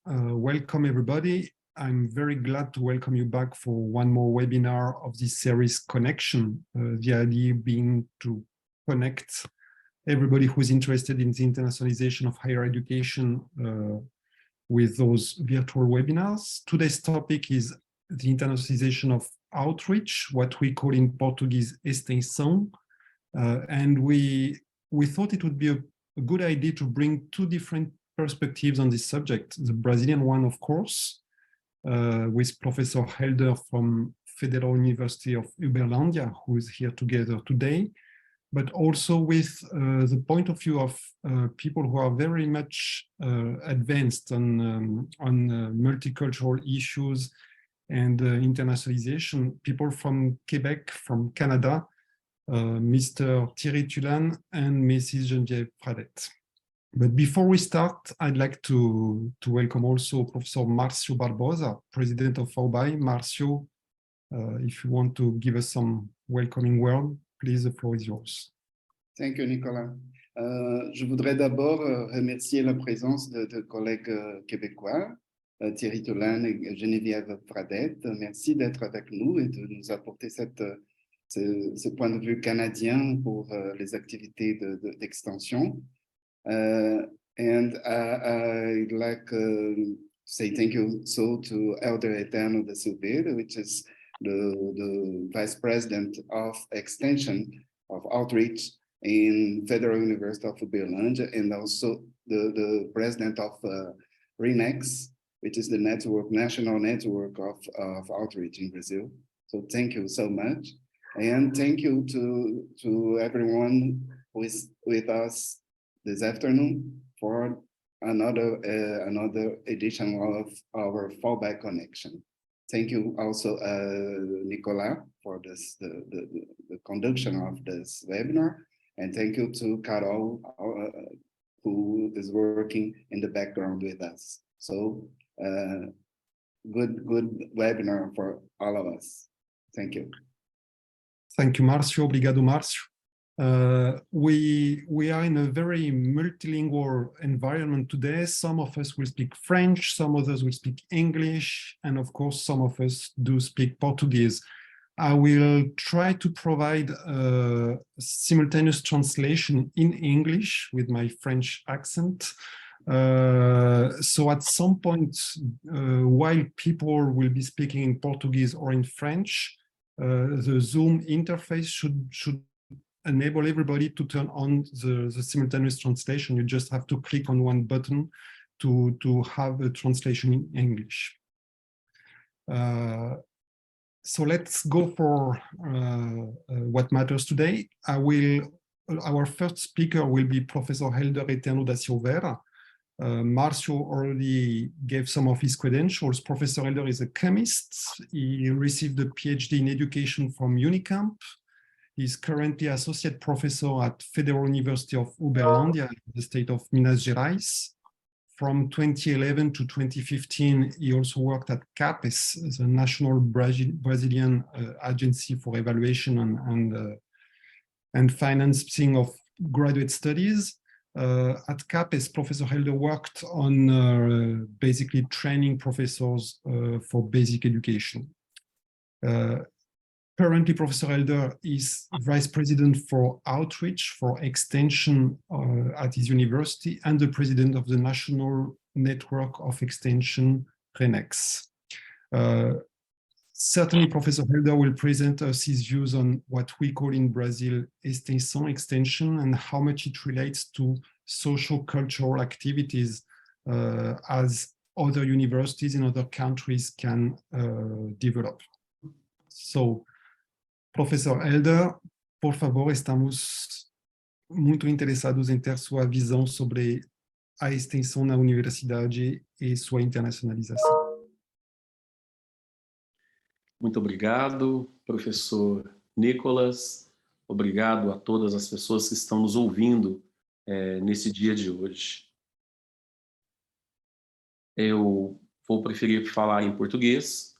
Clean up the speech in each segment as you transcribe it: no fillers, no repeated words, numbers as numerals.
Welcome everybody. I'm very glad to welcome you back for one more webinar of this series Connection. The idea being to connect everybody who's interested in the internationalization of higher education with those virtual webinars. Today's topic is the internationalization of outreach, what we call in Portuguese Extensão. And we thought it would be a good idea to bring two different perspectives on this subject. The Brazilian one, of course, with Professor Hélder from Federal University of Uberlândia, who is here together today, but also with the point of view of people who are very much advanced on multicultural issues and internationalization, people from Quebec, from Canada, Mr. Thierry Tulasne and Mrs. Geneviève Fradette. But before we start, I'd like to welcome also Professor Marcio Barbosa, President of FAUBAI. Marcio, if you want to give us some welcoming word, please, the floor is yours. Thank you, Nicolas. Je voudrais d'abord remercier la présence de collègues québécois, Thierry Tulasne et Geneviève Fradette. Merci d'être avec nous et de nous apporter ce point de vue canadien pour les activités d'extension. And I'd like to say thank you to Hélder Eterno de Silveira, which is the Vice President of Extension of Outreach in Federal University of Uberlândia, and also the President of RENEX, which is the National Network of Outreach in Brazil. So thank you so much. And thank you to everyone who is with us this afternoon for another edition of our FAUBAI Connection. Thank you also, Nicolas, for the conduction of this webinar, and thank you to Carol, who is working in the background with us. So, good webinar for all of us. Thank you. Thank you, Marcio. Obrigado, Marcio. We are in a very multilingual environment today. Some of us will speak French, some others will speak English, and of course, some of us do speak Portuguese. I will try to provide a simultaneous translation in English with my French accent. So at some point, while people will be speaking in Portuguese or in French, the Zoom interface should enable everybody to turn on the simultaneous translation. You just have to click on one button to have a translation in English. So let's go for what matters today. Our first speaker will be Professor Hélder Eterno da Silveira. Marcio already gave some of his credentials. Professor Hélder is a chemist. He received a PhD in education from Unicamp. He's currently associate professor at Federal University of Uberlândia, the state of Minas Gerais. From 2011 to 2015, he also worked at CAPES, the National Brazilian Agency for Evaluation and Financing of Graduate Studies. At CAPES, Professor Hélder worked on basically training professors for basic education. Currently, Professor Hélder is Vice President for Outreach for Extension at his university and the President of the National Network of Extension, RENEX. Certainly, Professor Hélder will present us his views on what we call in Brazil Extensão, extension, and how much it relates to social cultural activities as other universities in other countries can develop. So, Professor Hélder, por favor, estamos muito interessados em ter sua visão sobre a extensão na universidade e sua internacionalização. Muito obrigado, professor Nicolas. Obrigado a todas as pessoas que estão nos ouvindo nesse dia de hoje. Eu vou preferir falar em português,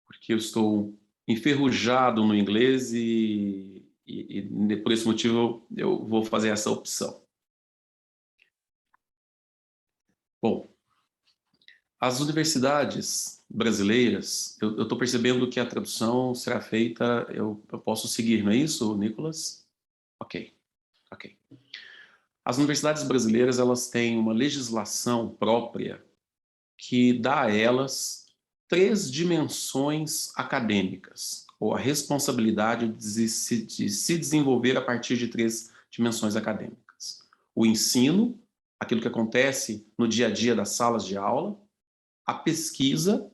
porque eu estou enferrujado no inglês e por esse motivo eu vou fazer essa opção. Bom, As universidades brasileiras, eu estou percebendo que a tradução será feita, eu posso seguir, não é isso, Nicolas? Ok. As universidades brasileiras, elas têm uma legislação própria que dá a elas 3 dimensões acadêmicas, ou a responsabilidade de se desenvolver a partir de 3 dimensões acadêmicas. O ensino, aquilo que acontece no dia a dia das salas de aula, a pesquisa,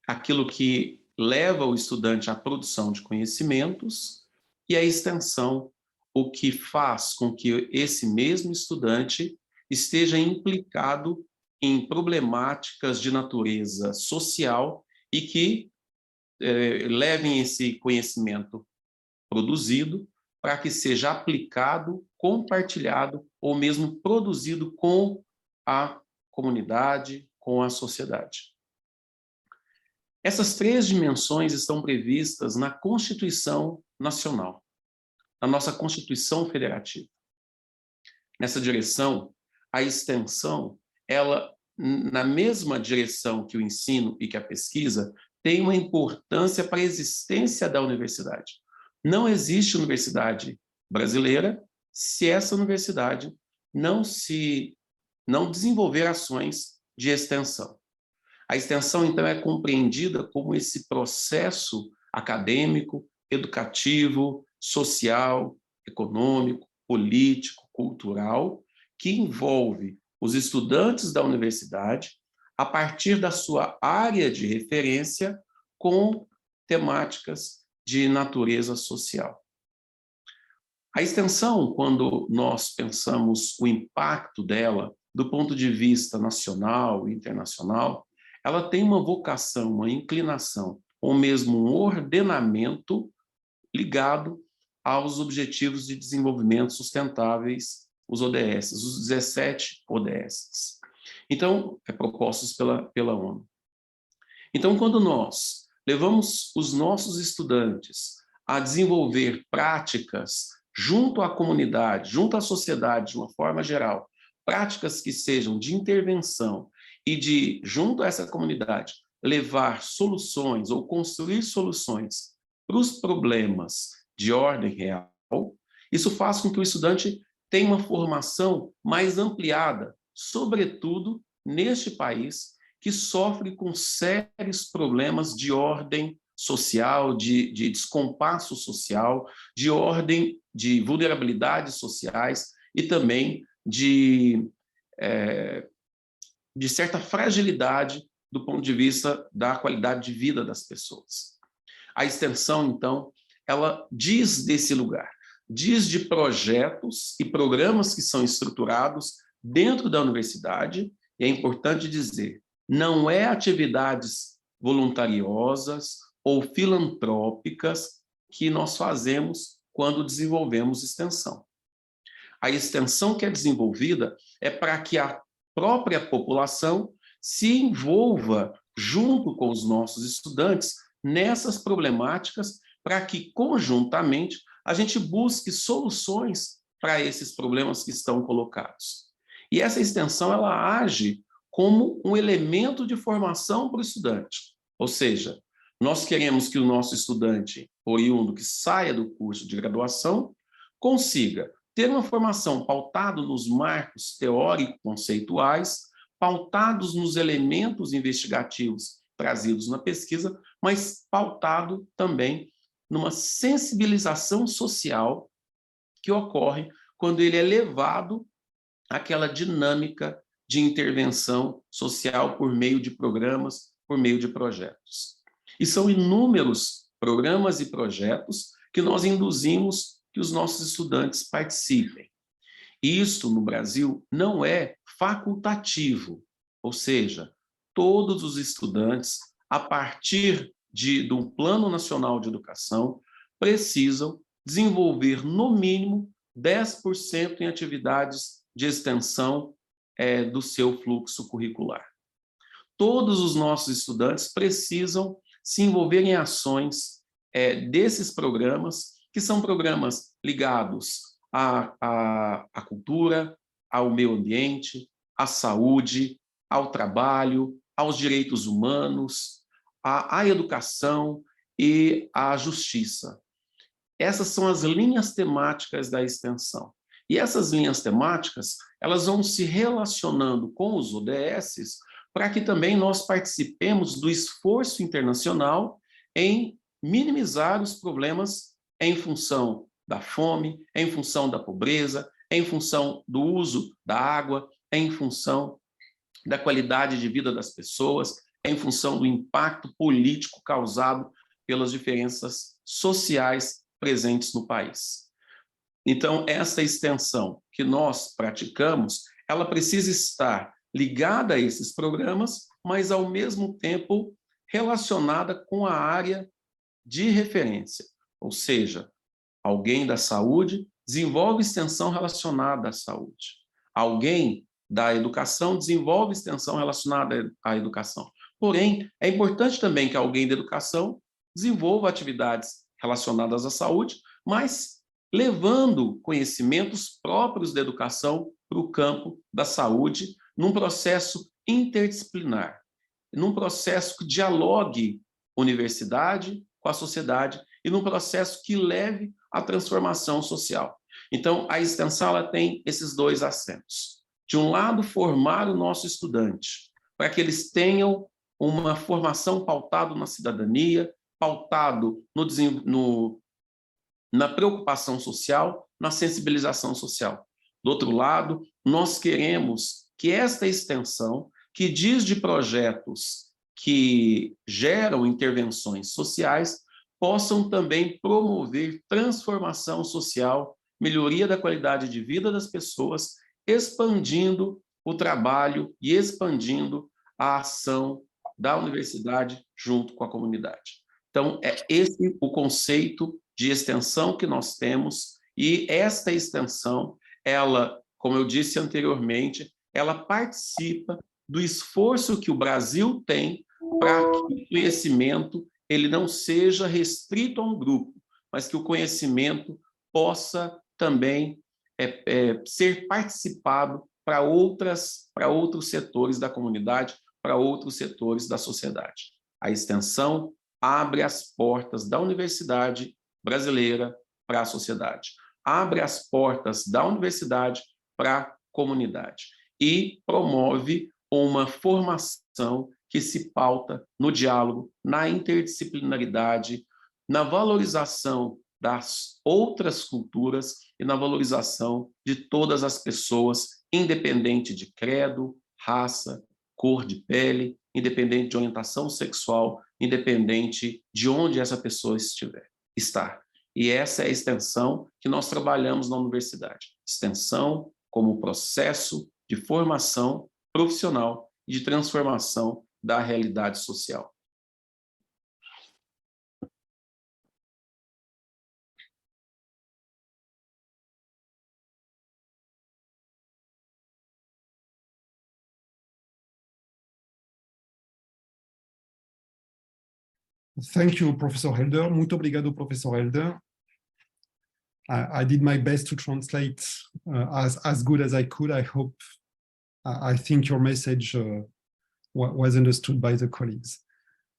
aquilo que leva o estudante à produção de conhecimentos, e a extensão, o que faz com que esse mesmo estudante esteja implicado em problemáticas de natureza social e que levem esse conhecimento produzido para que seja aplicado, compartilhado ou mesmo produzido com a comunidade, com a sociedade. Essas 3 dimensões estão previstas na Constituição Nacional, na nossa Constituição Federativa. Nessa direção, a extensão, ela, na mesma direção que o ensino e que a pesquisa, tem uma importância para a existência da universidade. Não existe universidade brasileira se essa universidade não desenvolver ações de extensão. A extensão, então, é compreendida como esse processo acadêmico, educativo, social, econômico, político, cultural, que envolve os estudantes da universidade a partir da sua área de referência com temáticas de natureza social. A extensão, quando nós pensamos o impacto dela do ponto de vista nacional e internacional, ela tem uma vocação, uma inclinação, ou mesmo um ordenamento ligado aos Objetivos de Desenvolvimento Sustentáveis, os ODS, os 17 ODS. Então, propostos pela ONU. Então, quando nós levamos os nossos estudantes a desenvolver práticas junto à comunidade, junto à sociedade, de uma forma geral, práticas que sejam de intervenção e de, junto a essa comunidade, levar soluções ou construir soluções para os problemas de ordem real, isso faz com que o estudante tenha uma formação mais ampliada, sobretudo neste país que sofre com sérios problemas de ordem social, de descompasso social, de ordem de vulnerabilidades sociais e também de certa fragilidade do ponto de vista da qualidade de vida das pessoas. A extensão, então, ela diz desse lugar, diz de projetos e programas que são estruturados dentro da universidade, e é importante dizer, não é atividades voluntariosas ou filantrópicas que nós fazemos quando desenvolvemos extensão. A extensão que é desenvolvida é para que a própria população se envolva junto com os nossos estudantes nessas problemáticas para que, conjuntamente, a gente busque soluções para esses problemas que estão colocados. E essa extensão, ela age como um elemento de formação para o estudante. Ou seja, nós queremos que o nosso estudante oriundo que saia do curso de graduação consiga ter uma formação pautada nos marcos teórico-conceituais, pautados nos elementos investigativos trazidos na pesquisa, mas pautado também numa sensibilização social que ocorre quando ele é levado àquela dinâmica de intervenção social por meio de programas, por meio de projetos. E são inúmeros programas e projetos que nós induzimos que os nossos estudantes participem. Isto, no Brasil, não é facultativo, ou seja, todos os estudantes, a partir de um Plano Nacional de Educação, precisam desenvolver, no mínimo, 10% em atividades de extensão do seu fluxo curricular. Todos os nossos estudantes precisam se envolver em ações desses programas, que são programas ligados à cultura, ao meio ambiente, à saúde, ao trabalho, aos direitos humanos, à educação e à justiça. Essas são as linhas temáticas da extensão. E essas linhas temáticas, elas vão se relacionando com os ODSs para que também nós participemos do esforço internacional em minimizar os problemas em função da fome, em função da pobreza, em função do uso da água, em função da qualidade de vida das pessoas, em função do impacto político causado pelas diferenças sociais presentes no país. Então, essa extensão que nós praticamos, ela precisa estar ligada a esses programas, mas, ao mesmo tempo, relacionada com a área de referência. Ou seja, alguém da saúde desenvolve extensão relacionada à saúde. Alguém da educação desenvolve extensão relacionada à educação. Porém, é importante também que alguém da educação desenvolva atividades relacionadas à saúde, mas levando conhecimentos próprios da educação para o campo da saúde, num processo interdisciplinar, num processo que dialogue universidade com a sociedade e num processo que leve à transformação social. Então, a extensão ela tem esses dois acentos. De um lado, formar o nosso estudante, para que eles tenham uma formação pautada na cidadania, pautado na preocupação social, na sensibilização social. Do outro lado, nós queremos que esta extensão, que diz de projetos que geram intervenções sociais, possam também promover transformação social, melhoria da qualidade de vida das pessoas, expandindo o trabalho e expandindo a ação da universidade junto com a comunidade. Então, é esse o conceito de extensão que nós temos, e esta extensão, ela, como eu disse anteriormente, ela participa do esforço que o Brasil tem para que o conhecimento ele não seja restrito a um grupo, mas que o conhecimento possa também ser participado para outros setores da comunidade, para outros setores da sociedade. A extensão abre as portas da universidade brasileira para a sociedade, abre as portas da universidade para a comunidade e promove uma formação que se pauta no diálogo, na interdisciplinaridade, na valorização das outras culturas e na valorização de todas as pessoas, independente de credo, raça, cor de pele, independente de orientação sexual, independente de onde essa pessoa está. E essa é a extensão que nós trabalhamos na universidade. Extensão como processo de formação profissional e de transformação da realidade social. Thank you, Professor Hélder. Muito obrigado, Professor Hélder. I did my best to translate as good as I could. I think your message was understood by the colleagues.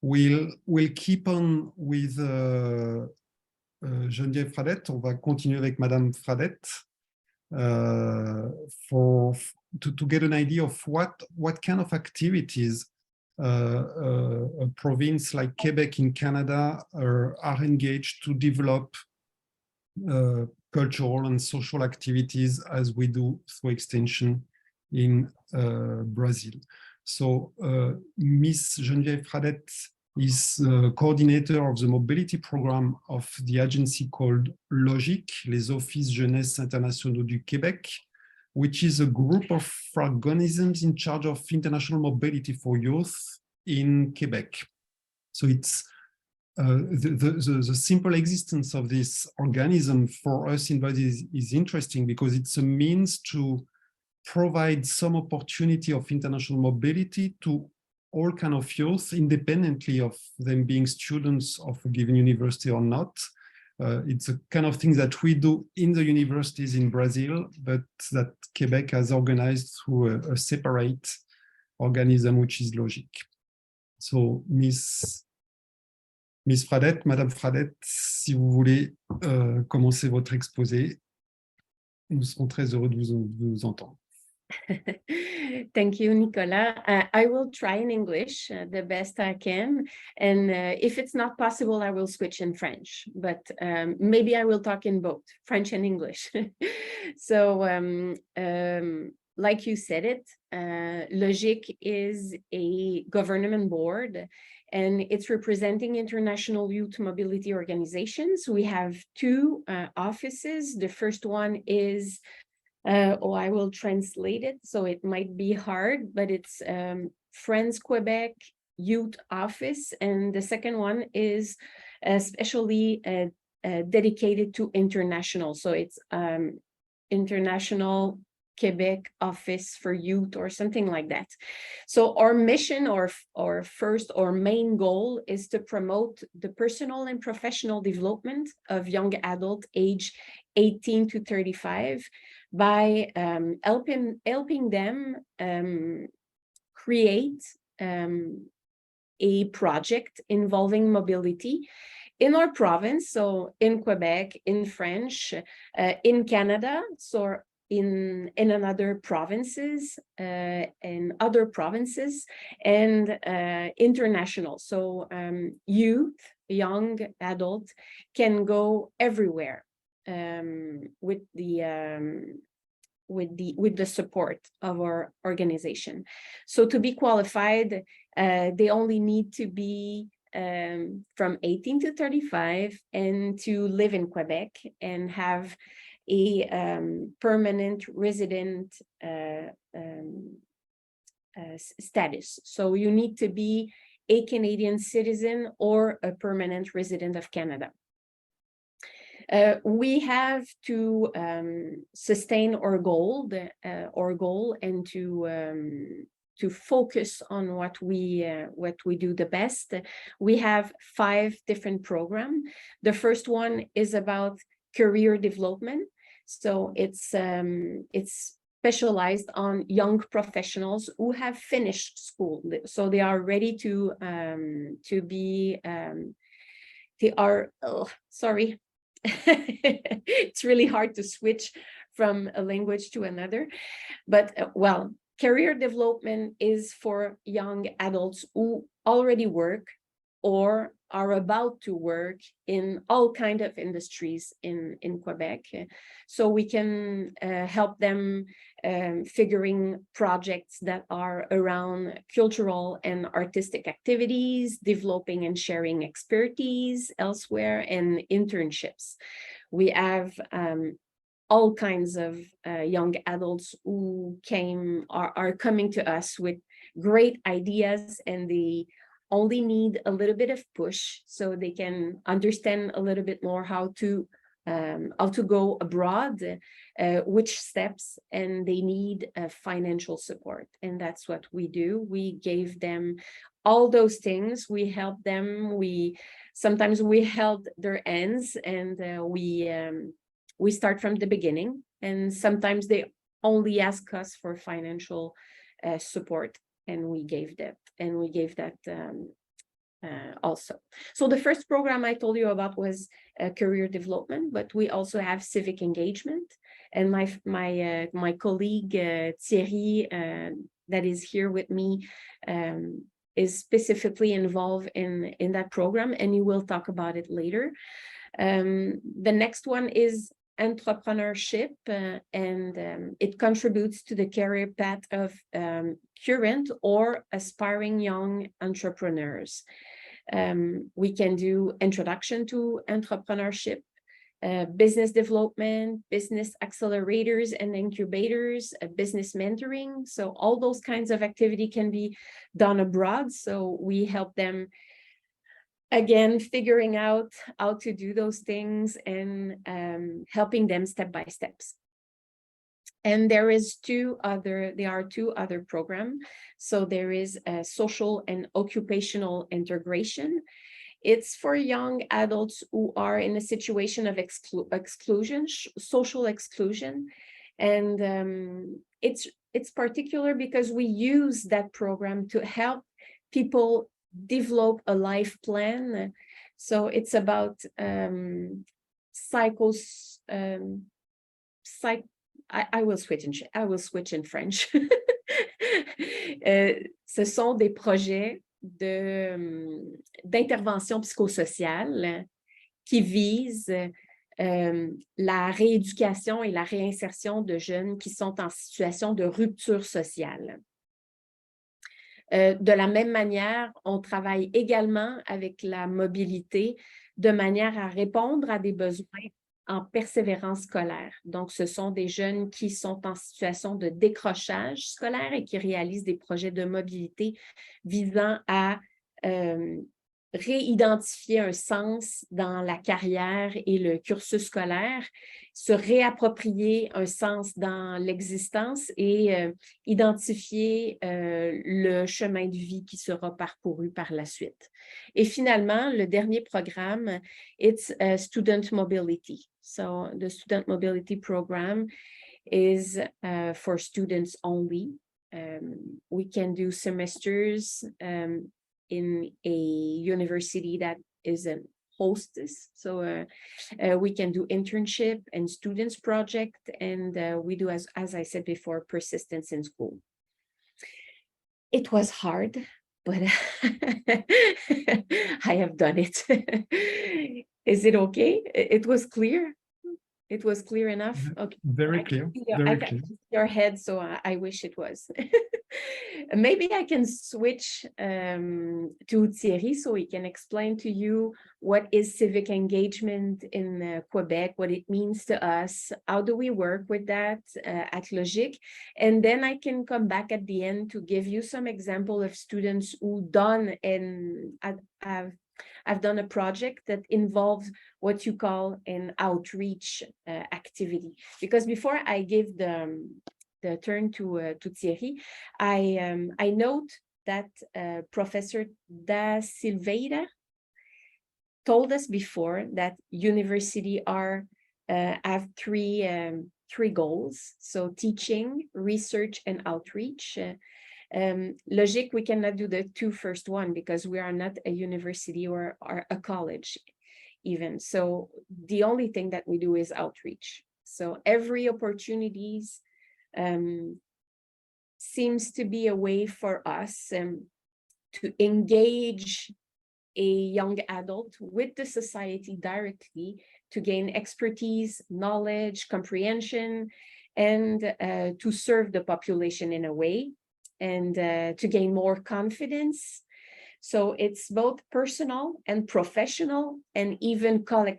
We'll keep on with Geneviève Fradette. On va continuer avec Madame Fradette to get an idea of what kind of activities a province like Quebec in Canada are engaged to develop cultural and social activities as we do through extension in Brazil. So Ms. Geneviève Fradette is coordinator of the mobility program of the agency called LOJIQ, les Offices Jeunesse Internationaux du Québec, which is a group of organisms in charge of international mobility for youth in Quebec. So it's the simple existence of this organism for us in Brazil is interesting because it's a means to provide some opportunity of international mobility to all kind of youth, independently of them being students of a given university or not. It's a kind of thing that we do in the universities in Brazil, but that Quebec has organized through a separate organism, which is LOJIQ. So, Miss Fradette, Madame Fradette, si vous voulez commencer votre exposé, nous serons très heureux de vous entendre. Thank you, Nicolas. I will try in English the best I can. And if it's not possible, I will switch in French. But maybe I will talk in both, French and English. So, like you said it, LOJIQ is a government board, and it's representing international youth mobility organizations. We have two offices. The first one is I will translate it, so it might be hard, but it's France Quebec Youth Office, and the second one is especially dedicated to international. So it's International Quebec Office for Youth or something like that. So our mission or our main goal is to promote the personal and professional development of young adult age 18 to 35 by helping them create a project involving mobility in our province, so in Quebec, in French, in Canada, so in another provinces, in other provinces, and international. So youth, young adult can go everywhere with the support of our organization. So to be qualified, they only need to be from 18 to 35 and to live in Quebec and have a permanent resident status. So you need to be a Canadian citizen or a permanent resident of Canada. We have to sustain our goal and to focus on what we do the best. We have 5 different programs. The first one is about career development. So it's specialized on young professionals who have finished school. So they are ready to be. They are. Oh, sorry. It's really hard to switch from a language to another, but well, career development is for young adults who already work or are about to work in all kinds of industries in Quebec. So we can help them figuring projects that are around cultural and artistic activities, developing and sharing expertise elsewhere, and internships. We have all kinds of young adults who are coming to us with great ideas, and they only need a little bit of push so they can understand a little bit more how to go abroad, which steps, and they need financial support. And that's what we do. We gave them all those things. We help them. Sometimes we held their ends, and we start from the beginning. And sometimes they only ask us for financial support, and we gave that. And we gave that also. So the first program I told you about was career development, but we also have civic engagement. And my colleague Thierry, that is here with me, is specifically involved in that program, and you will talk about it later. The next one is entrepreneurship, and it contributes to the career path of current or aspiring young entrepreneurs. We can do introduction to entrepreneurship, business development, business accelerators and incubators, business mentoring. So all those kinds of activity can be done abroad. So we help them, again, figuring out how to do those things and helping them step by steps. And there are two other programs. So there is a social and occupational integration. It's for young adults who are in a situation of exclusion, social exclusion. And it's particular because we use that program to help people develop a life plan. So it's about cycles. I will switch in French. Ce sont des projets d'intervention psychosociale qui visent la rééducation et la réinsertion de jeunes qui sont en situation de rupture sociale. De la même manière, on travaille également avec la mobilité de manière à répondre à des besoins en persévérance scolaire. Donc, ce sont des jeunes qui sont en situation de décrochage scolaire et qui réalisent des projets de mobilité visant à réidentifier un sens dans la carrière et le cursus scolaire, se réapproprier un sens dans l'existence et identifier le chemin de vie qui sera parcouru par la suite. Et finalement, le dernier programme, it's Student Mobility. So the Student Mobility Program is for students only. We can do semesters in a university that is a hostess. So we can do internship and students project, and we do, as I said before, persistence in school. It was hard, but I have done it. Is it okay? It was clear? It was clear enough? Okay. Very clear. I can see your head, so I wish it was. Maybe I can switch to Thierry so he can explain to you what is civic engagement in Quebec, what it means to us, how do we work with that at LOJIQ, and then I can come back at the end to give you some example of students who done and I've done a project that involves what you call an outreach activity. Because before I give the turn to Thierry, I note that Professor Da Silveira told us before that university have three goals. So teaching, research, and outreach. LOJIQ, we cannot do the two first one because we are not a university or a college even. So the only thing that we do is outreach. So every opportunities seems to be a way for us to engage a young adult with the society directly to gain expertise, knowledge, comprehension, and to serve the population in a way, and to gain more confidence. So it's both personal and professional and even collectival,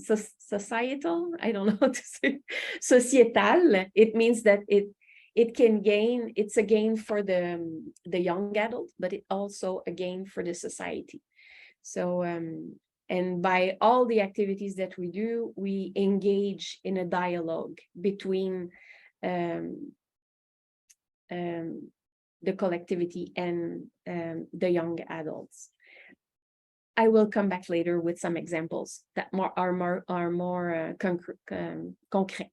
societal, I don't know how to say, societal. It means that it can gain, it's a gain for the young adult, but it also a gain for the society. So, and by all the activities that we do, we engage in a dialogue between the collectivity and the young adults. I will come back later with some examples that are more concrets.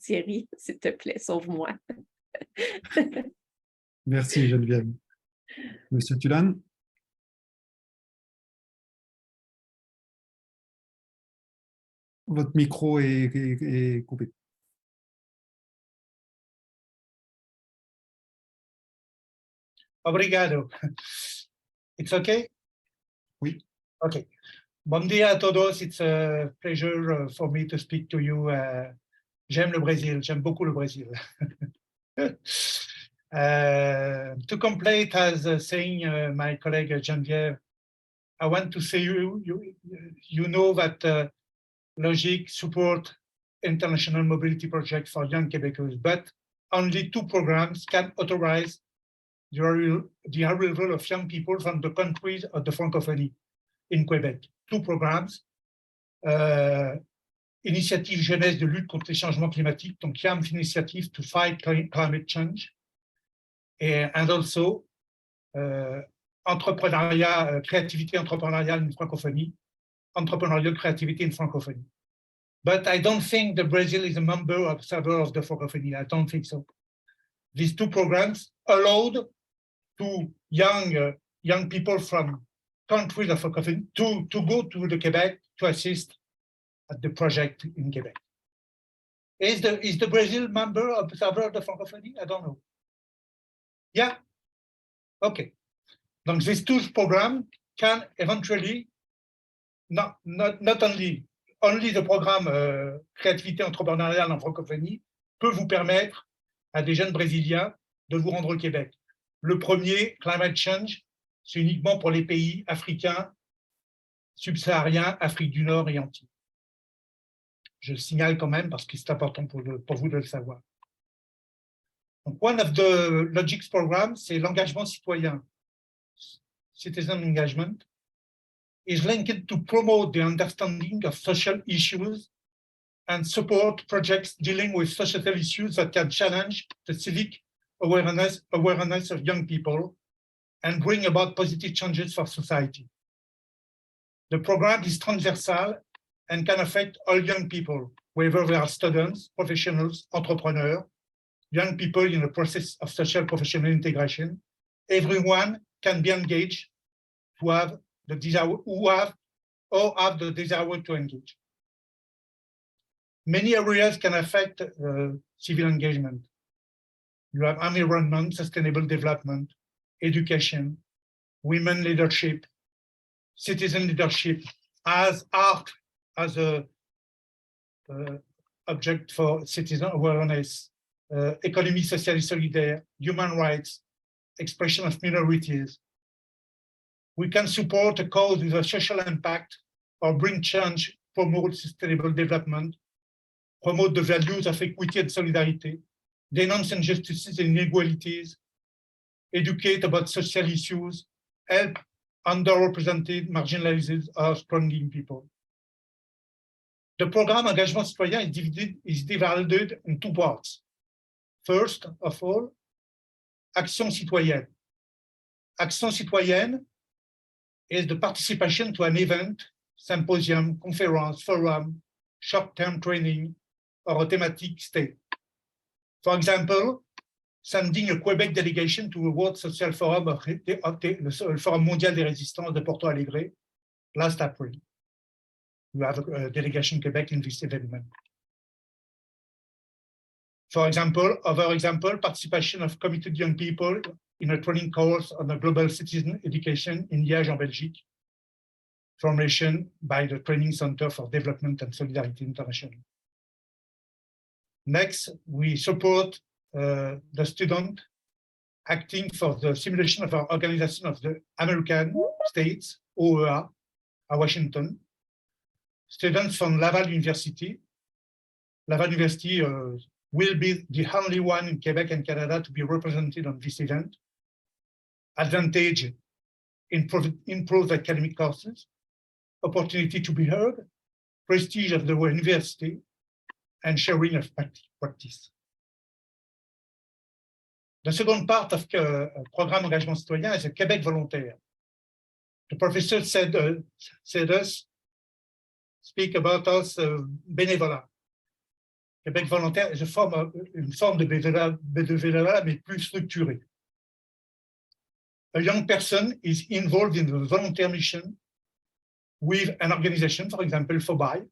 Thierry, s'il te plaît, sauve-moi. Merci Geneviève. Monsieur Tulasne? Votre micro est coupé. Obrigado. It's okay? Oui. Okay. Bom dia a todos. It's a pleasure for me to speak to you. J'aime le Brésil. J'aime beaucoup le Brésil. To complete, as saying my colleague Geneviève, I want to say you know that LOJIQ support international mobility project for young Quebecers, but only 2 programs can authorize the arrival of young people from the countries of the Francophonie in Quebec. 2 programs. Initiative jeunesse de lutte contre les changements climatiques, donc YAM initiative to fight climate change, and also entrepreneuriat, créativité entrepreneuriale in Francophonie, entrepreneurial creativity in Francophonie. But I don't think that Brazil is a member of the Francophonie. I don't think so. These 2 programs allowed to young people from countries of francophonie to go to the Quebec to assist at the project in Quebec. Is the Brazil member observer of the francophonie? I don't know. Yeah. Okay. Donc these two programs can eventually not only the programme créativité entrepreneuriale en francophonie peut vous permettre à des jeunes brésiliens de vous rendre au Québec. Le premier, Climate Change, c'est uniquement pour les pays africains, subsahariens, Afrique du Nord et Antilles. Je le signale quand même parce que c'est important pour vous de le savoir. Donc, one of the LOJIQ programs, c'est l'engagement citoyen. Citizen engagement is linked to promote the understanding of social issues and support projects dealing with societal issues that can challenge the civic awareness of young people and bring about positive changes for society. The program is transversal and can affect all young people, whether they are students, professionals, entrepreneurs, young people in the process of social professional integration. Everyone can be engaged who have the desire to engage. Many areas can affect civil engagement. You have environment, sustainable development, education, women leadership, citizen leadership, as art as a object for citizen awareness, économie sociale et solidaire, human rights, expression of minorities. We can support a cause with a social impact or bring change, promote sustainable development, promote the values of equity and solidarity, denounce injustices and inequalities, educate about social issues, help underrepresented, marginalized, or struggling people. The program Engagement Citoyen is divided in two parts. First of all, Action Citoyenne. Action Citoyenne is the participation to an event, symposium, conference, forum, short-term training, or a thematic stay. For example, sending a Quebec delegation to a World Social Forum le Forum mondial des résistances de Porto Alegre last April. You have a delegation Quebec in this event. For example, other example, participation of committed young people in a training course on a global citizen education in Liège, en Belgique, formation by the Training Center for Development and Solidarity International. Next, we support the student acting for the simulation of our organization of the American States, OEA, at Washington. Students from Laval University. Laval University will be the only one in Quebec and Canada to be represented on this event. Advantage, improve academic courses, opportunity to be heard, prestige of the university, and sharing of practice. The second part of the program Engagement Citoyen is a Quebec volontaire. The professor said us, speak about us bénévolat. Québec volontaire is une forme de bénévolat, mais plus structurée. A young person is involved in the volunteer mission with an organization, for example, FAUBAI,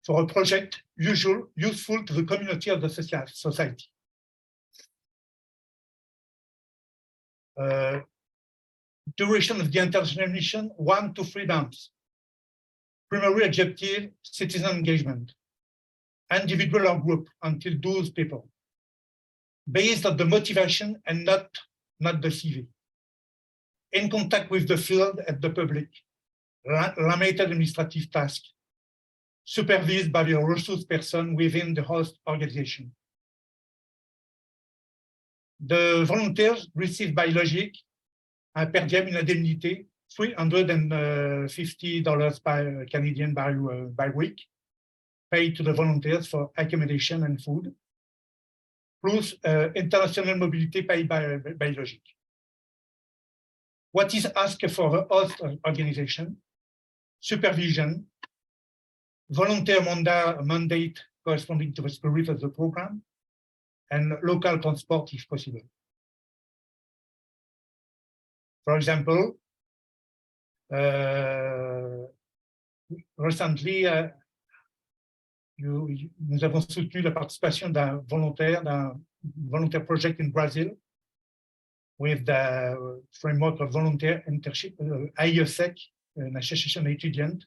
for a project useful to the community of the society. Duration of the international mission, 1 to 3 months. Primary objective, citizen engagement. Individual or group, until 12 people. Based on the motivation and not the CV. In contact with the field and the public. Limited administrative task. Supervised by a resource person within the host organization. The volunteers received by LOJIQ un per diem, une indemnité, $350 Canadian by week, paid to the volunteers for accommodation and food, plus international mobility paid by LOJIQ. What is asked for the host organization? Supervision, volunteer mandate corresponding to the spirit of the program, and local transport if possible. For example, recently, nous avons soutenu la participation d'un volontaire project in Brazil with the framework of volunteer internship, AIESEC, une association étudiante,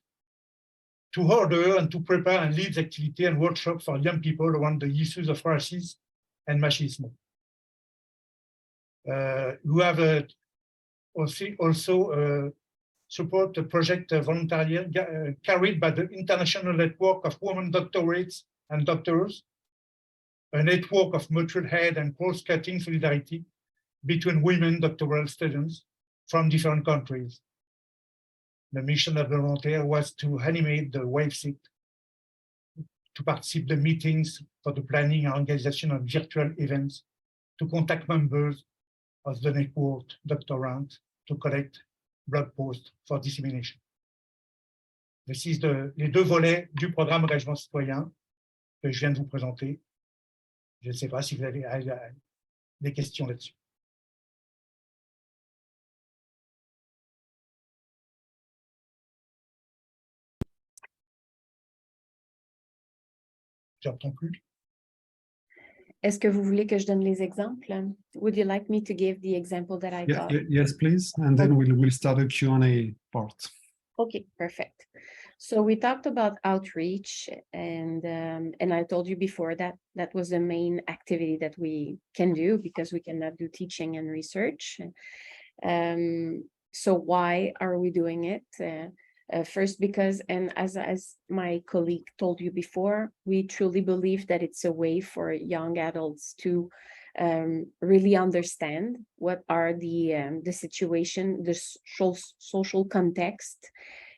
to order and to prepare and lead activities and workshops for young people around the issues of racism and machismo. We have also support the project voluntarily carried by the International Network of Women Doctorates and Doctors, a network of mutual aid and cross-cutting solidarity between women doctoral students from different countries. The mission of the volunteer was to animate the website, to participate in the meetings for the planning and organization of virtual events, to contact members of the network doctorants, to collect blog posts for dissemination. Voici les deux volets du programme Engagement citoyen que je viens de vous présenter. Je ne sais pas si vous avez des questions là-dessus. J'entends plus. Est-ce que vous voulez que je donne les exemples? Would you like me to give the example that I got? Yes, please. And then we'll start a Q&A part. Okay, perfect. So we talked about outreach, and I told you before that that was the main activity that we can do because we cannot do teaching and research. So why are we doing it? First, because, and as my colleague told you before, we truly believe that it's a way for young adults to really understand what are the situation, the social context,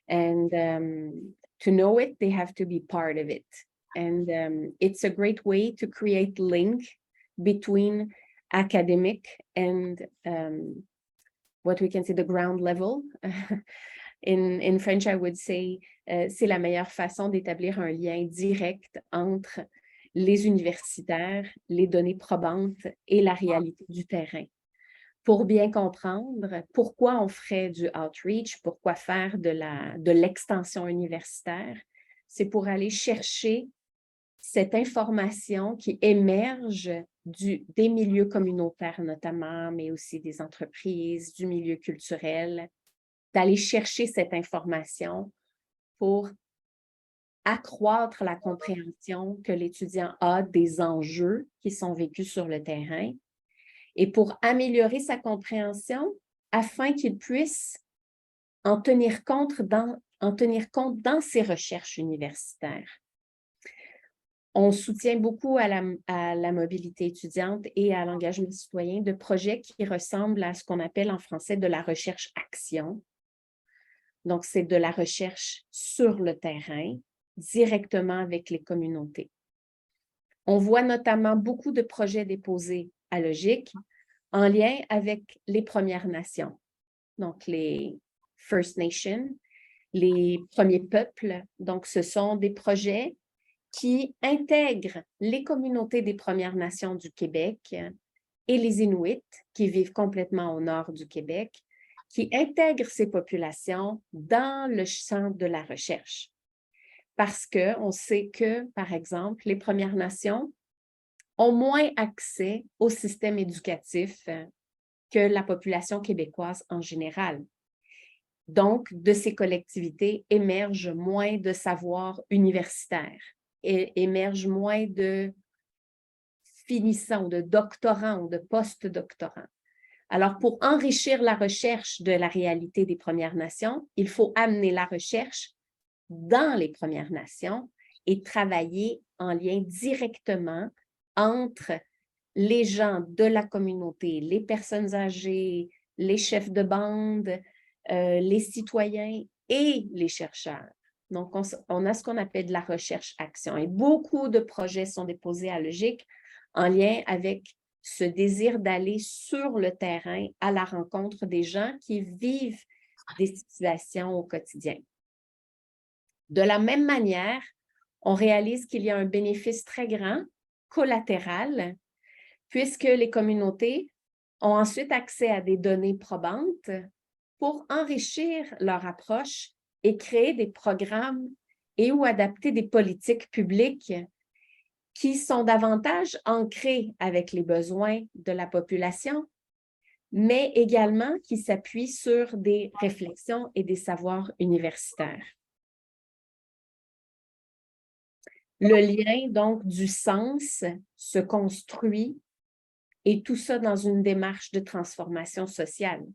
and to know it, they have to be part of it. And it's a great way to create link between academic and what we can say the ground level. In French, I would say, c'est la meilleure façon d'établir un lien direct entre les universitaires, les données probantes et la réalité du terrain. Pour bien comprendre pourquoi on ferait du outreach, pourquoi faire de l'extension universitaire, c'est pour aller chercher cette information qui émerge des milieux communautaires notamment, mais aussi des entreprises, du milieu culturel, d'aller chercher cette information pour accroître la compréhension que l'étudiant a des enjeux qui sont vécus sur le terrain et pour améliorer sa compréhension afin qu'il puisse en tenir compte dans ses recherches universitaires. On soutient beaucoup à la mobilité étudiante et à l'engagement citoyen de projets qui ressemblent à ce qu'on appelle en français de la recherche-action. Donc, c'est de la recherche sur le terrain, directement avec les communautés. On voit notamment beaucoup de projets déposés à LOJIQ en lien avec les Premières Nations, donc les First Nations, les premiers peuples. Donc, ce sont des projets qui intègrent les communautés des Premières Nations du Québec et les Inuits qui vivent complètement au nord du Québec, qui intègrent ces populations dans le champ de la recherche. Parce qu'on sait que, par exemple, les Premières Nations ont moins accès au système éducatif que la population québécoise en général. Donc, de ces collectivités émergent moins de savoirs universitaires, et émergent moins de finissants, de doctorants ou de post-doctorants. Alors, pour enrichir la recherche de la réalité des Premières Nations, il faut amener la recherche dans les Premières Nations et travailler en lien directement entre les gens de la communauté, les personnes âgées, les chefs de bande, les citoyens et les chercheurs. Donc, on a ce qu'on appelle de la recherche-action. Et beaucoup de projets sont déposés à LOJIQ en lien avec ce désir d'aller sur le terrain à la rencontre des gens qui vivent des situations au quotidien. De la même manière, on réalise qu'il y a un bénéfice très grand, collatéral, puisque les communautés ont ensuite accès à des données probantes pour enrichir leur approche et créer des programmes et ou adapter des politiques publiques qui sont davantage ancrées avec les besoins de la population, mais également qui s'appuient sur des réflexions et des savoirs universitaires. Le lien, donc, du sens se construit, et tout ça dans une démarche de transformation sociale,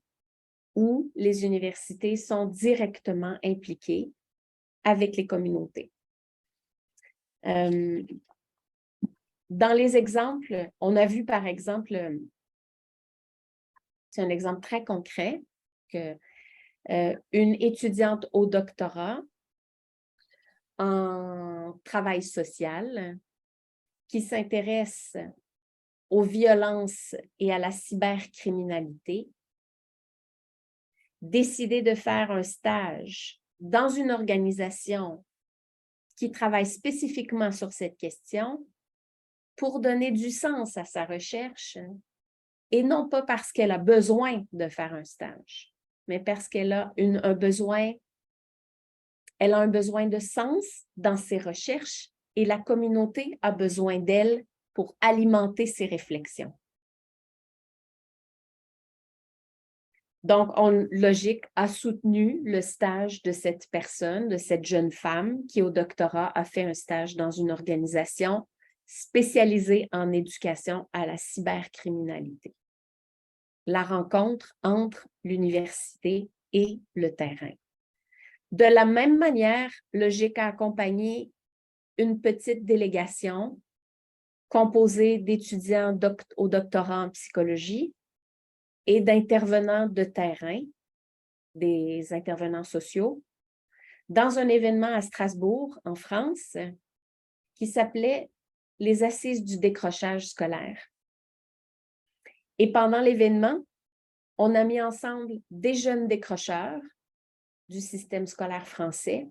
où les universités sont directement impliquées avec les communautés. Dans les exemples, on a vu par exemple, c'est un exemple très concret, que une étudiante au doctorat en travail social qui s'intéresse aux violences et à la cybercriminalité, décider de faire un stage dans une organisation qui travaille spécifiquement sur cette question pour donner du sens à sa recherche, et non pas parce qu'elle a besoin de faire un stage, mais parce qu'elle a un besoin de sens dans ses recherches et la communauté a besoin d'elle pour alimenter ses réflexions. Donc, LOJIQ a soutenu le stage de cette personne, de cette jeune femme qui, au doctorat, a fait un stage dans une organisation spécialisée en éducation à la cybercriminalité. La rencontre entre l'université et le terrain. De la même manière, LOJIQ a accompagné une petite délégation composée d'étudiants au doctorat en psychologie et d'intervenants de terrain, des intervenants sociaux, dans un événement à Strasbourg, en France, qui s'appelait les Assises du décrochage scolaire. Et pendant l'événement, on a mis ensemble des jeunes décrocheurs du système scolaire français,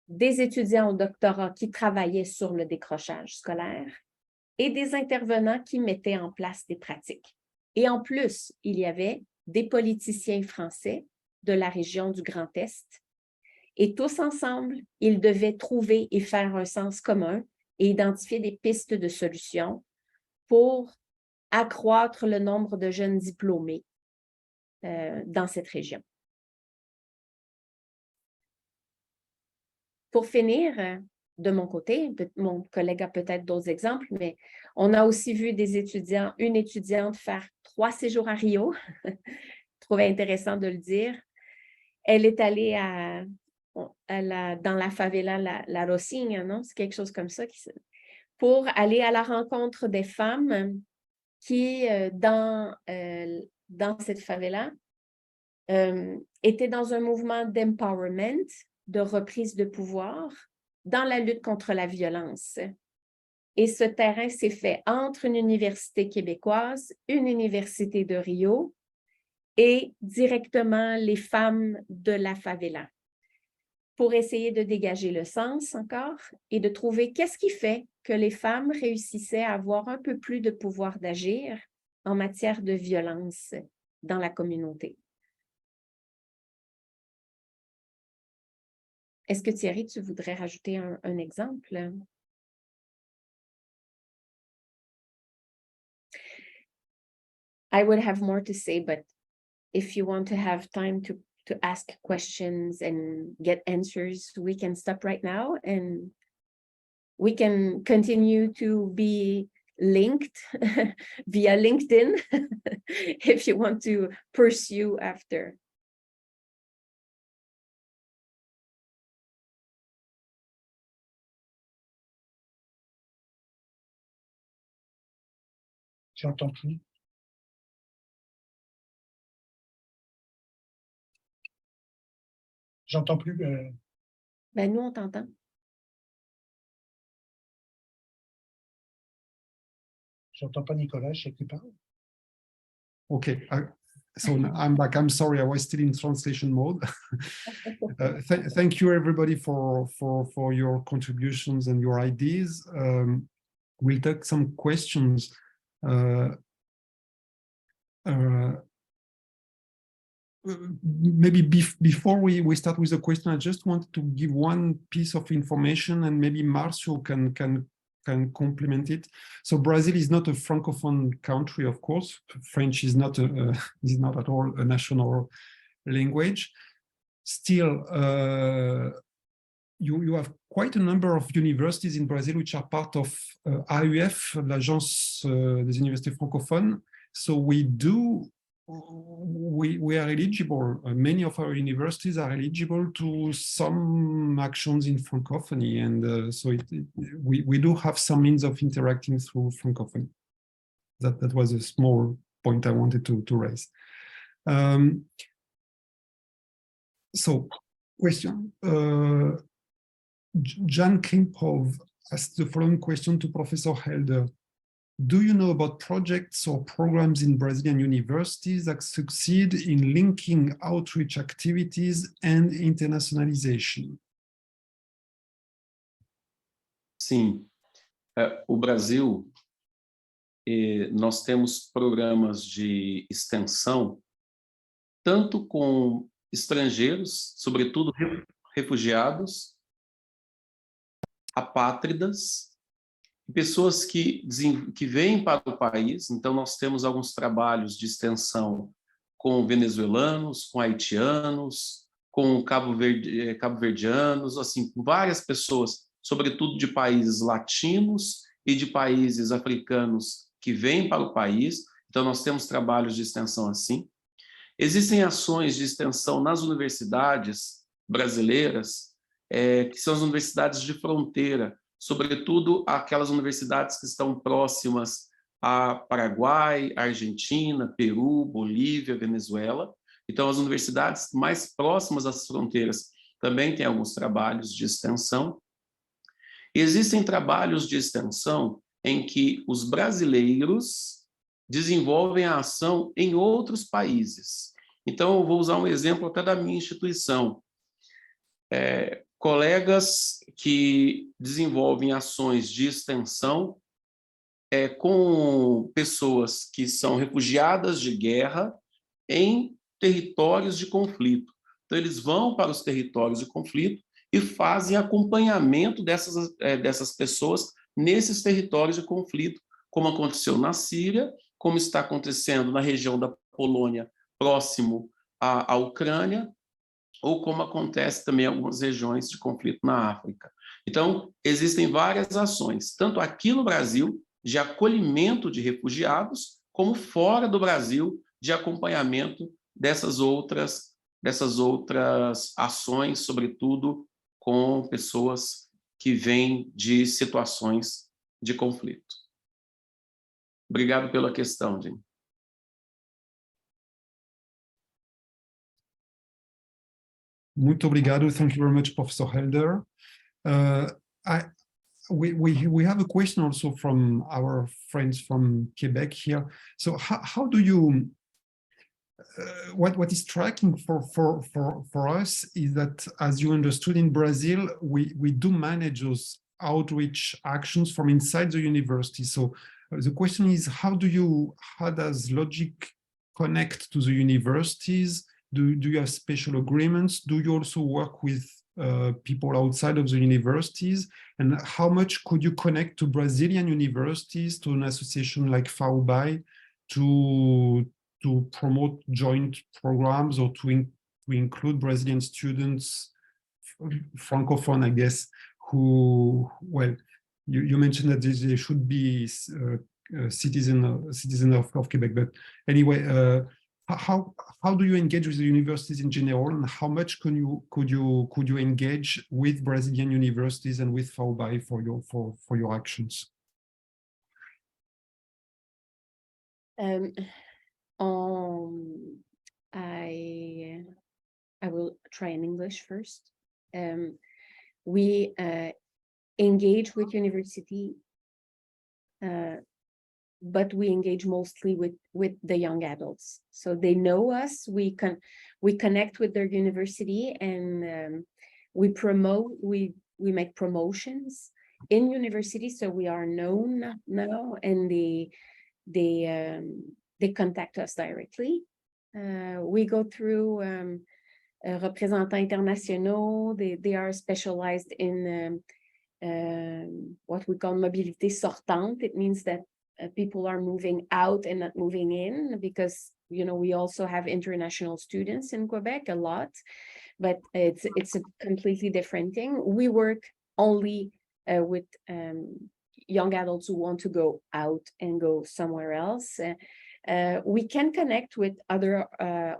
des étudiants au doctorat qui travaillaient sur le décrochage scolaire et des intervenants qui mettaient en place des pratiques. Et en plus, il y avait des politiciens français de la région du Grand Est. Et tous ensemble, ils devaient trouver et faire un sens commun et identifier des pistes de solutions pour accroître le nombre de jeunes diplômés dans cette région. Pour finir, de mon côté, mon collègue a peut-être d'autres exemples, mais on a aussi vu une étudiante faire 3 séjours à Rio. Je trouvais intéressant de le dire. Elle est allée dans la favela La Rocinha, non? C'est quelque chose comme ça, pour aller à la rencontre des femmes qui, dans cette favela, étaient dans un mouvement d'empowerment, de reprise de pouvoir, dans la lutte contre la violence. Et ce terrain s'est fait entre une université québécoise, une université de Rio et directement les femmes de la favela, pour essayer de dégager le sens encore et de trouver qu'est-ce qui fait que les femmes réussissaient à avoir un peu plus de pouvoir d'agir en matière de violence dans la communauté. Est-ce que Thierry, tu voudrais rajouter un exemple? I would have more to say, but if you want to have time to ask questions and get answers, we can stop right now and we can continue to be linked via LinkedIn if you want to pursue after. J'entends plus. J'entends plus. Ben, nous, on t'entend. J'entends pas Nicolas, je sais qui parle. Okay, so I'm back. I'm sorry, I was still in translation mode. Thank you, everybody, for your contributions and your ideas. We'll take some questions. maybe before we start with the question, I just wanted to give one piece of information, and maybe Marcio can complement it. So Brazil is not a francophone country, of course. French is not is not at all a national language. Still, you have quite a number of universities in Brazil which are part of AUF, l'Agence des Universités Francophones. So we are eligible, many of our universities are eligible to some actions in Francophony, and so we do have some means of interacting through Francophony. That was a small point I wanted to raise. So, question. Jan Kempov asked the following question to Professor Hélder. Do you know about projects or programs in Brazilian universities that succeed in linking outreach activities and internationalization? Sim, o Brasil, nós temos programas de extensão, tanto com estrangeiros, sobretudo refugiados, apátridas, pessoas que vêm para o país. Então, nós temos alguns trabalhos de extensão com venezuelanos, com haitianos, com cabo-verdianos, assim, várias pessoas, sobretudo de países latinos e de países africanos que vêm para o país. Então, nós temos trabalhos de extensão assim. Existem ações de extensão nas universidades brasileiras, que são as universidades de fronteira, sobretudo aquelas universidades que estão próximas a Paraguai, Argentina, Peru, Bolívia, Venezuela. Então, as universidades mais próximas às fronteiras também têm alguns trabalhos de extensão. E existem trabalhos de extensão em que os brasileiros desenvolvem a ação em outros países. Então, eu vou usar um exemplo até da minha instituição. Colegas que desenvolvem ações de extensão com pessoas que são refugiadas de guerra em territórios de conflito. Então, eles vão para os territórios de conflito e fazem acompanhamento dessas pessoas nesses territórios de conflito, como aconteceu na Síria, como está acontecendo na região da Polônia, próximo à Ucrânia, ou como acontece também em algumas regiões de conflito na África. Então, existem várias ações, tanto aqui no Brasil, de acolhimento de refugiados, como fora do Brasil, de acompanhamento dessas outras ações, sobretudo com pessoas que vêm de situações de conflito. Obrigado pela questão, Jim. Muito obrigado. Thank you very much, Professor Hélder. We have a question also from our friends from Quebec here. So how do you, what is striking for us is that, as you understood, in Brazil, we do manage those outreach actions from inside the university. So the question is, how does LOJIQ connect to the universities? Do you have special agreements? Do you also work with people outside of the universities? And how much could you connect to Brazilian universities, to an association like FAUBAI, to promote joint programs, or to include Brazilian students, Francophone, I guess, who, well, you mentioned that they should be citizen of Quebec, but anyway, how do you engage with the universities in general, and how much could you engage with Brazilian universities and with FAUBAI for your actions? I will try in English first. We engage with university, but we engage mostly with the young adults. So they know us, we connect with their university, and we make promotions in university, so we are known now, and they contact us directly. We go through représentants internationaux. They are specialized in what we call mobilité sortante. It means that people are moving out and not moving in, because we also have international students in Quebec a lot, but it's a completely different thing. We work only with young adults who want to go out and go somewhere else. We can connect with other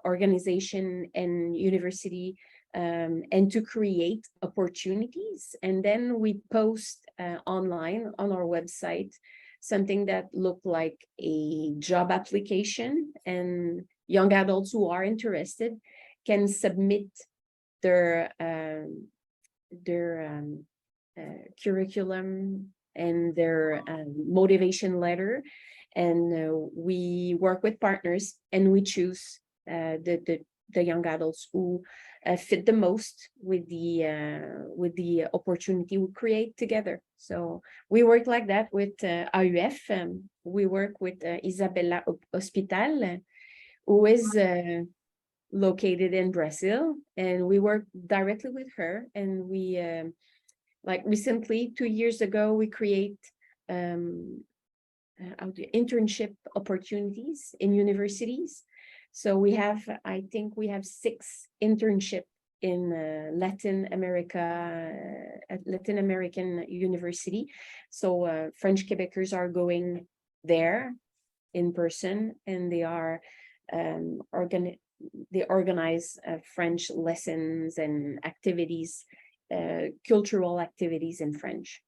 organizations and university and to create opportunities. And then we post online on our website something that looked like a job application, and young adults who are interested can submit their curriculum and their motivation letter, and we work with partners and we choose the young adults who fit the most with the opportunity we create together. So we work like that with AUF. We work with Isabella Hospital, who is located in Brazil, and we work directly with her. And we, like recently, 2 years ago, we create internship opportunities in universities. So we have, I think we have 6 internships in Latin American university. So French Quebecers are going there in person, and they are they organize French lessons and activities, cultural activities in French.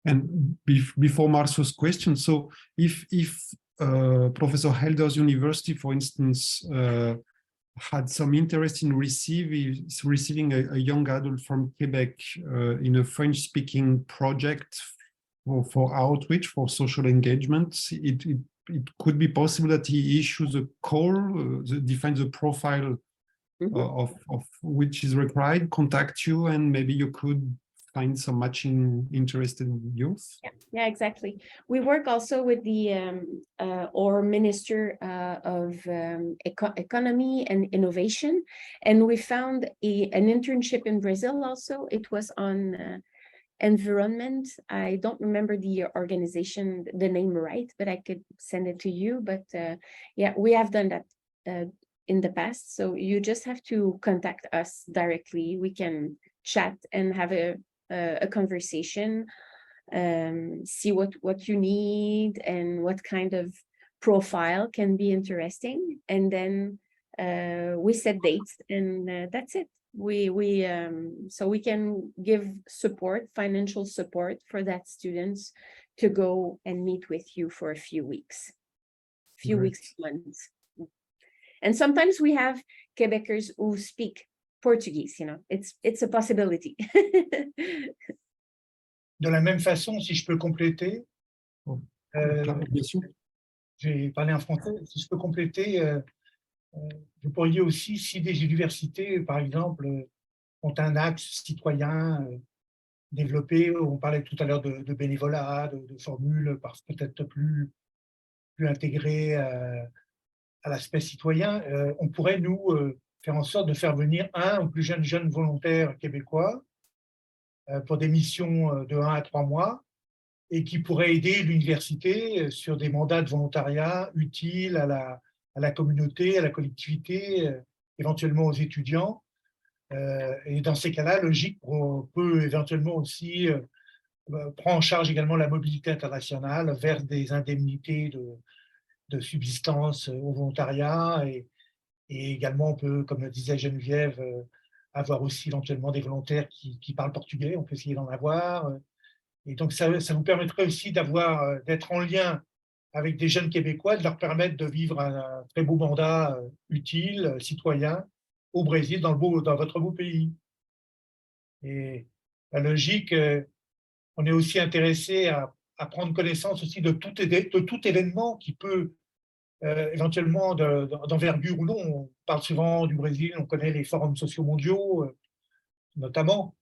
And before Marceau's question, so if Professor Hélder's university, for instance, had some interest in receiving a young adult from Quebec in a French-speaking project for outreach, for social engagement, it could be possible that he issues a call, defines a profile of which is required, contact you, and maybe you could find some matching interested youth. Yeah, exactly. We work also with the or Minister of Economy and Innovation, and we found an internship in Brazil also. It was on environment. I don't remember the organization, the name right, but I could send it to you. But yeah, we have done that in the past. So you just have to contact us directly. We can chat and have a conversation, see what you need and what kind of profile can be interesting, and then we set dates, and that's it. So we can give support, financial support for that students to go and meet with you for a few weeks, months. And sometimes we have Quebecers who speak Portuguese, it's a possibility. De la même façon, si je peux compléter, j'ai parlé en français, si je peux compléter, vous pourriez aussi, si des universités, par exemple, ont un axe citoyen développé, on parlait tout à l'heure de bénévolat, de formules peut-être plus intégrées à l'aspect citoyen, on pourrait, nous, faire en sorte de faire venir un ou plus jeunes volontaires québécois pour des missions de 1 à 3 mois et qui pourraient aider l'université sur des mandats de volontariat utiles à la communauté, à la collectivité, éventuellement aux étudiants. Et dans ces cas-là, LOJIQ peut éventuellement aussi prendre en charge également la mobilité internationale vers des indemnités de subsistance au volontariat, et également on peut, comme le disait Geneviève, avoir aussi éventuellement des volontaires qui parlent portugais, on peut essayer d'en avoir. Et donc ça vous permettrait aussi d'être en lien avec des jeunes Québécois, de leur permettre de vivre un très beau mandat utile, citoyen, au Brésil, dans votre beau pays. Et la LOJIQ, on est aussi intéressé à prendre connaissance aussi de tout événement qui peut éventuellement d'envergure ou non. On parle souvent du Brésil, on connaît les forums sociaux mondiaux, notamment,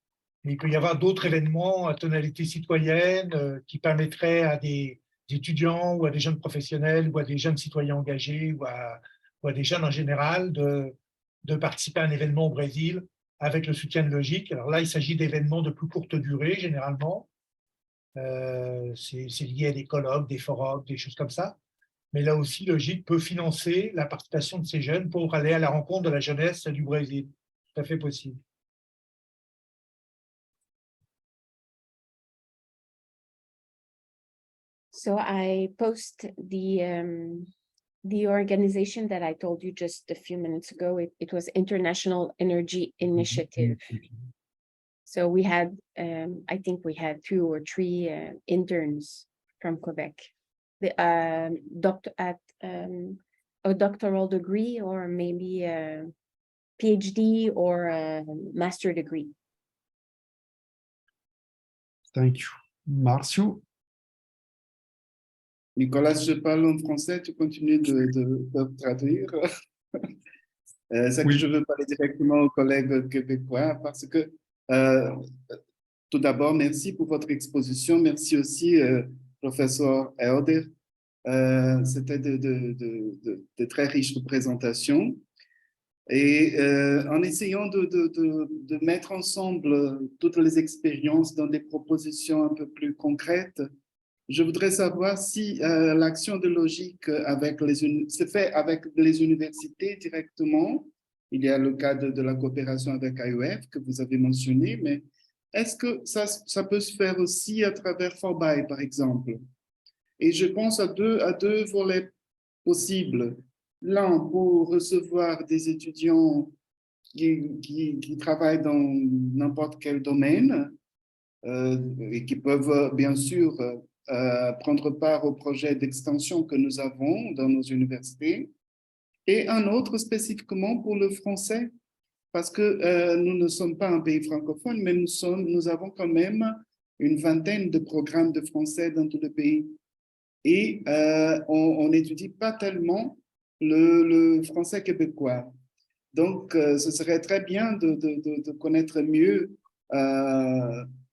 mais il peut y avoir d'autres événements à tonalité citoyenne qui permettraient à des étudiants ou à des jeunes professionnels ou à des jeunes citoyens engagés ou à des jeunes en général de participer à un événement au Brésil avec le soutien de LOJIQ. Alors là, il s'agit d'événements de plus courte durée, généralement. C'est lié à des colloques, des forums, des choses comme ça. Mais là aussi, LOJIQ peut financer la participation de ces jeunes pour aller à la rencontre de la jeunesse du Brésil. Tout à fait possible. So I post the organization that I told you just a few minutes ago. It was International Energy Initiative. So we had, I think we had 2 or 3 interns from Quebec, a doctoral degree or maybe a PhD or a master degree. Thank you. Marcio? Nicolas, je parle en français, tu continues de traduire. C'est que je veux parler directement aux collègues québécois parce que, tout d'abord, merci pour votre exposition. Merci aussi, professeur Hélder. C'était de très riches représentations. Et en essayant de mettre ensemble toutes les expériences dans des propositions un peu plus concrètes, je voudrais savoir si l'action de LOJIQ se fait avec les universités directement. Il y a le cas de la coopération avec AUF que vous avez mentionné, mais est-ce que ça peut se faire aussi à travers FAUBAI, par exemple? Et je pense à deux volets possibles. L'un pour recevoir des étudiants qui travaillent dans n'importe quel domaine et qui peuvent bien sûr prendre part au projet d'extension que nous avons dans nos universités, et un autre spécifiquement pour le français, parce que nous ne sommes pas un pays francophone, mais nous avons quand même une vingtaine de programmes de français dans tout le pays. Et on n'étudie pas tellement le français québécois. Donc, ce serait très bien de connaître mieux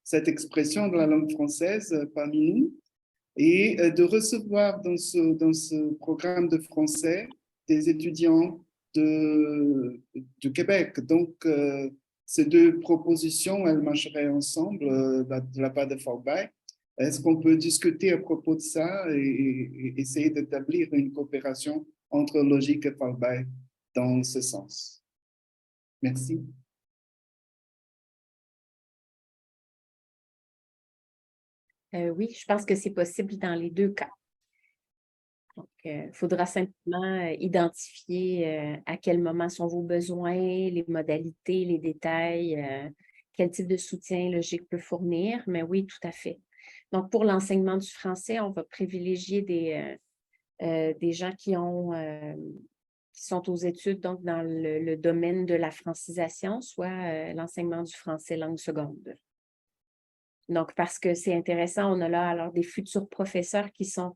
cette expression de la langue française parmi nous et de recevoir dans ce programme de français des étudiants du Québec. Donc, ces 2 propositions, elles marcheraient ensemble de la part de FAUBAI. Est-ce qu'on peut discuter à propos de ça et essayer d'établir une coopération entre LOJIQ et FAUBAI dans ce sens? Merci. Oui, je pense que c'est possible dans les 2 cas. Donc, il faudra simplement identifier à quel moment sont vos besoins, les modalités, les détails, quel type de soutien LOJIQ peut fournir, mais oui, tout à fait. Donc, pour l'enseignement du français, on va privilégier des gens qui sont aux études donc dans le domaine de la francisation, soit l'enseignement du français langue seconde. Donc, parce que c'est intéressant, on a là alors des futurs professeurs qui sont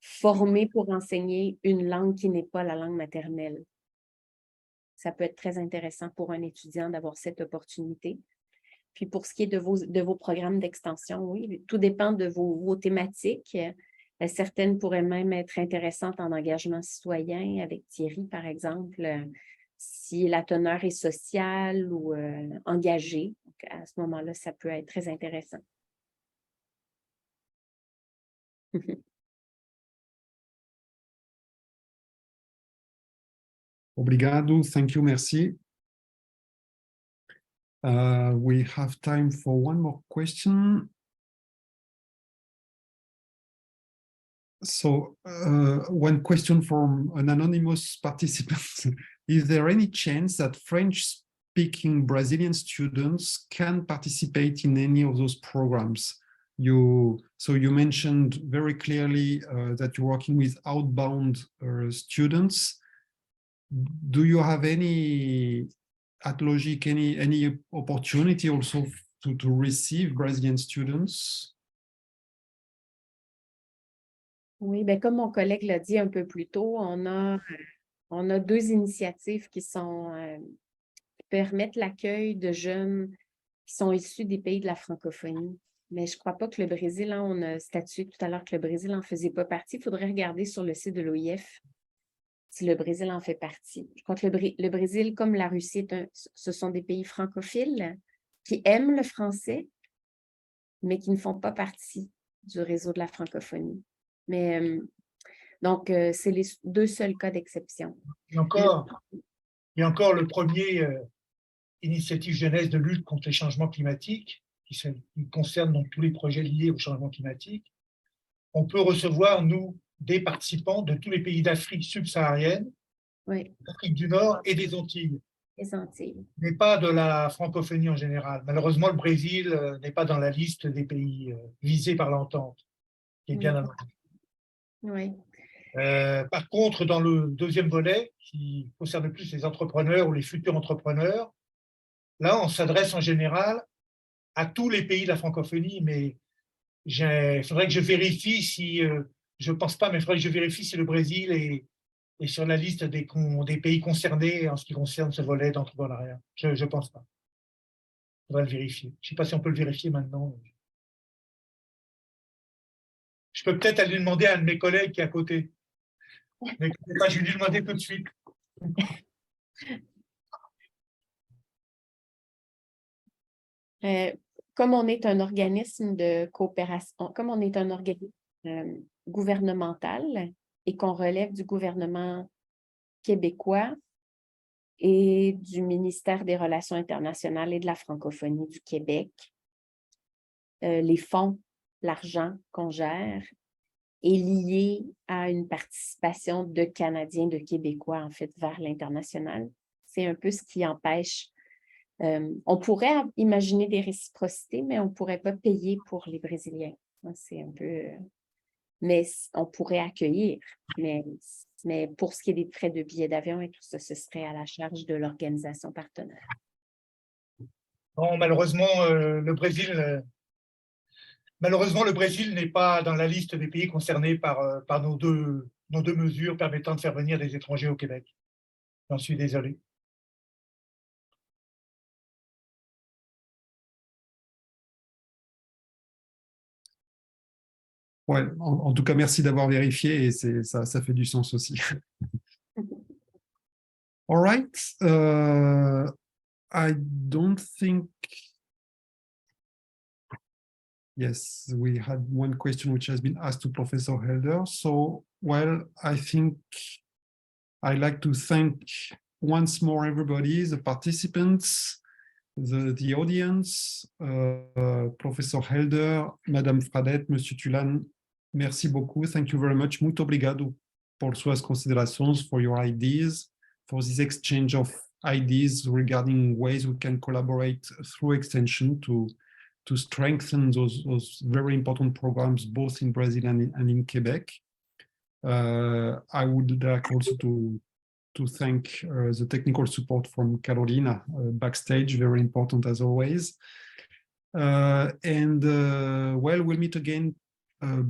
formés pour enseigner une langue qui n'est pas la langue maternelle. Ça peut être très intéressant pour un étudiant d'avoir cette opportunité. Puis pour ce qui est de vos programmes d'extension, oui, tout dépend de vos thématiques. Certaines pourraient même être intéressantes en engagement citoyen avec Thierry, par exemple, si la teneur est sociale ou engagée. Donc, à ce moment-là, ça peut être très intéressant. Obrigado, thank you, merci. We have time for one more question. So, one question from an anonymous participant. Is there any chance that French-speaking Brazilian students can participate in any of those programs? So you mentioned very clearly that you're working with outbound students. Do you have any, at LOJIQ, any opportunity also to receive Brazilian students? Oui, bien, comme mon collègue l'a dit un peu plus tôt, on a 2 initiatives qui permettent l'accueil de jeunes qui sont issus des pays de la francophonie. Mais je ne crois pas que le Brésil, hein, on a statué tout à l'heure que le Brésil n'en faisait pas partie. Il faudrait regarder sur le site de l'OIF si le Brésil en fait partie. Je crois que le Brésil, comme la Russie, ce sont des pays francophiles qui aiment le français, mais qui ne font pas partie du réseau de la francophonie. Mais donc, c'est les 2 seuls cas d'exception. Il y a encore le premier initiative jeunesse de lutte contre les changements climatiques, qui concerne donc tous les projets liés au changement climatique. On peut recevoir, nous, des participants de tous les pays d'Afrique subsaharienne, d'Afrique du Nord et des Antilles. Les Antilles. Mais pas de la francophonie en général. Malheureusement, le Brésil n'est pas dans la liste des pays visés par l'entente, qui est bien annoncé. Oui. Par contre, dans le deuxième volet, qui concerne plus les entrepreneurs ou les futurs entrepreneurs, là, on s'adresse en général à tous les pays de la francophonie, mais il faudrait que je vérifie si, je ne pense pas, mais il faudrait que je vérifie si le Brésil est sur la liste des pays concernés en ce qui concerne ce volet d'entrepreneuriat. Je ne pense pas. Il faudrait le vérifier. Je ne sais pas si on peut le vérifier maintenant. Je peux peut-être aller demander à un de mes collègues qui est à côté. Mais je vais lui demander tout de suite. Comme on est un organisme de coopération, comme on est un organisme gouvernemental et qu'on relève du gouvernement québécois et du ministère des Relations internationales et de la francophonie du Québec, les fonds, l'argent qu'on gère est lié à une participation de Canadiens, de Québécois, en fait, vers l'international. C'est un peu ce qui empêche. On pourrait imaginer des réciprocités, mais on ne pourrait pas payer pour les Brésiliens. C'est un peu... mais on pourrait accueillir. Mais pour ce qui est des frais de billets d'avion et tout ça, ce serait à la charge de l'organisation partenaire. Bon, malheureusement, le Brésil n'est pas dans la liste des pays concernés par nos deux mesures permettant de faire venir des étrangers au Québec. J'en suis désolé. Ouais, en tout cas, merci d'avoir vérifié et ça fait du sens aussi. All right. I don't think... Yes, we had one question which has been asked to Professor Hélder. So, well, I think I'd like to thank once more everybody, the participants, the audience, Professor Hélder, Madame Fradette, Monsieur Tulasne, merci beaucoup. Thank you very much. Muito obrigado por suas considerações, for your ideas, for this exchange of ideas regarding ways we can collaborate through extension to strengthen those very important programs, both in Brazil and in Quebec. I would like also to thank the technical support from Carolina backstage, very important as always. Well, we'll meet again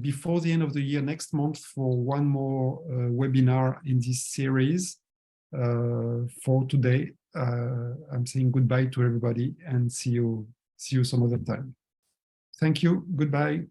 before the end of the year next month for one more webinar in this series. For today, I'm saying goodbye to everybody and see you some other time. Thank you. Goodbye.